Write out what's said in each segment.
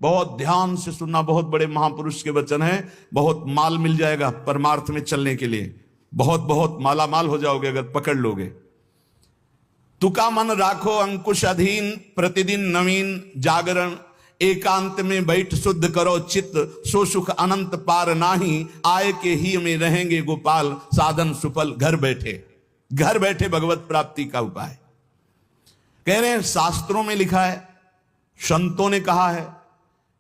बहुत ध्यान से सुनना, बहुत बड़े महापुरुष के वचन हैं। बहुत माल मिल जाएगा परमार्थ में चलने के लिए, बहुत बहुत माला माल हो जाओगे अगर पकड़ लोगे। तुका मन राखो अंकुश अधीन, प्रतिदिन नवीन जागरण, एकांत में बैठ शुद्ध करो चित्त, सो सुख अनंत पार नाही, आय के ही में रहेंगे गोपाल, साधन सुफल घर बैठे। घर बैठे भगवत प्राप्ति का उपाय कह रहे हैं। शास्त्रों में लिखा है, संतों ने कहा है,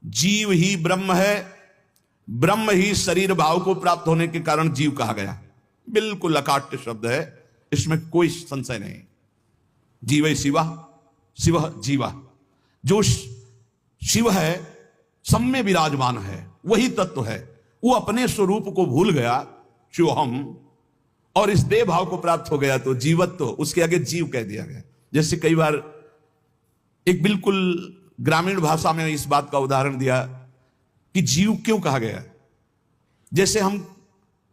जीव ही ब्रह्म है, ब्रह्म ही शरीर भाव को प्राप्त होने के कारण जीव कहा गया। बिल्कुल अकाट्य शब्द है, इसमें कोई संशय नहीं। जीव शिवा, शिव जीवा। जो शिव है सब में विराजमान है, वही तत्व है। वो अपने स्वरूप को भूल गया, शिवहम, और इस देह भाव को प्राप्त हो गया तो जीवत्व तो उसके आगे जीव कह दिया गया। जैसे कई बार एक बिल्कुल ग्रामीण भाषा में इस बात का उदाहरण दिया कि जीव क्यों कहा गया। जैसे हम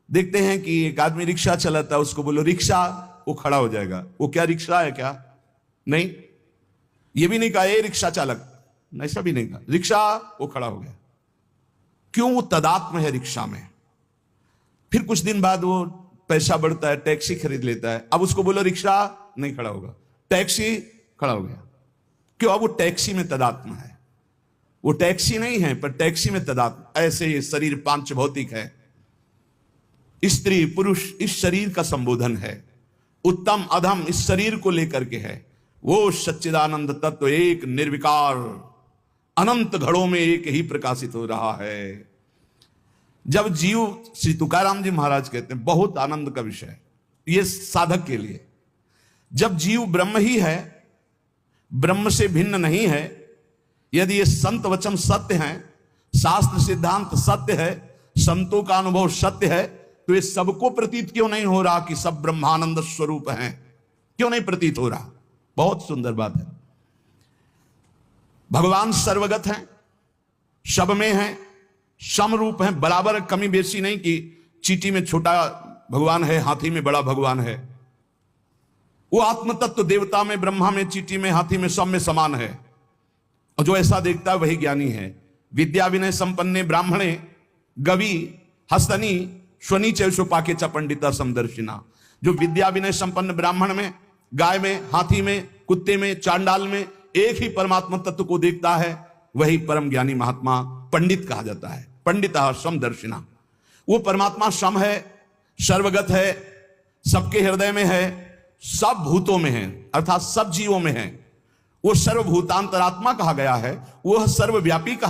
देखते हैं कि एक आदमी रिक्शा चलाता है, उसको बोलो रिक्शा, वो खड़ा हो जाएगा। वो क्या रिक्शा है क्या? नहीं। ये भी नहीं कहा ए रिक्शा चालक, ऐसा भी नहीं कहा, रिक्शा, वो खड़ा हो गया। क्यों? वो तदात्म है रिक्शा में। फिर कुछ दिन बाद वो पैसा बढ़ता है, टैक्सी खरीद लेता है, अब उसको बोलो रिक्शा, नहीं खड़ा होगा, टैक्सी, खड़ा हो गया। क्यों? अब वो टैक्सी में तदात्म है। वो टैक्सी नहीं है पर टैक्सी में तदात्म। ऐसे ये शरीर पांच भौतिक है, स्त्री पुरुष इस शरीर का संबोधन है, उत्तम अधम इस शरीर को लेकर के है। वो सच्चिदानंद तत्व एक निर्विकार अनंत घड़ों में एक ही प्रकाशित हो रहा है। जब जीव, श्री तुकाराम जी महाराज कहते हैं, बहुत आनंद का विषय ये साधक के लिए, जब जीव ब्रह्म ही है, ब्रह्म से भिन्न नहीं है, यदि ये संत वचन सत्य हैं, शास्त्र सिद्धांत सत्य है, संतों का अनुभव सत्य है, तो ये सबको प्रतीत क्यों नहीं हो रहा कि सब ब्रह्मानंद स्वरूप हैं? क्यों नहीं प्रतीत हो रहा? बहुत सुंदर बात है। भगवान सर्वगत हैं, सब में हैं, समरूप हैं, बराबर कमी बेसी नहीं कि चींटी में छोटा भगवान है, हाथी में बड़ा भगवान है। वो आत्म तत्व देवता में, ब्रह्मा में, चींटी में, हाथी में, सब में समान है। और जो ऐसा देखता है वही ज्ञानी है। विद्या विनय संपन्ने ब्राह्मणे गवि हस्तनी स्वनी चैशोपाके च पंडिता समदर्शिना। जो विद्या विनय संपन्न ब्राह्मण में, गाय में, हाथी में, कुत्ते में, चांडाल में एक ही परमात्मा तत्व को देखता है, वही परम ज्ञानी महात्मा पंडित कहा जाता है। पंडिता समदर्शिना। वो परमात्मा सम है, सर्वगत है, सबके हृदय में है, सब भूतों में है, अर्थात सब जीवों में है। वो सर्वभूतांतरात्मा कहा गया है, वह सर्वव्यापी कहा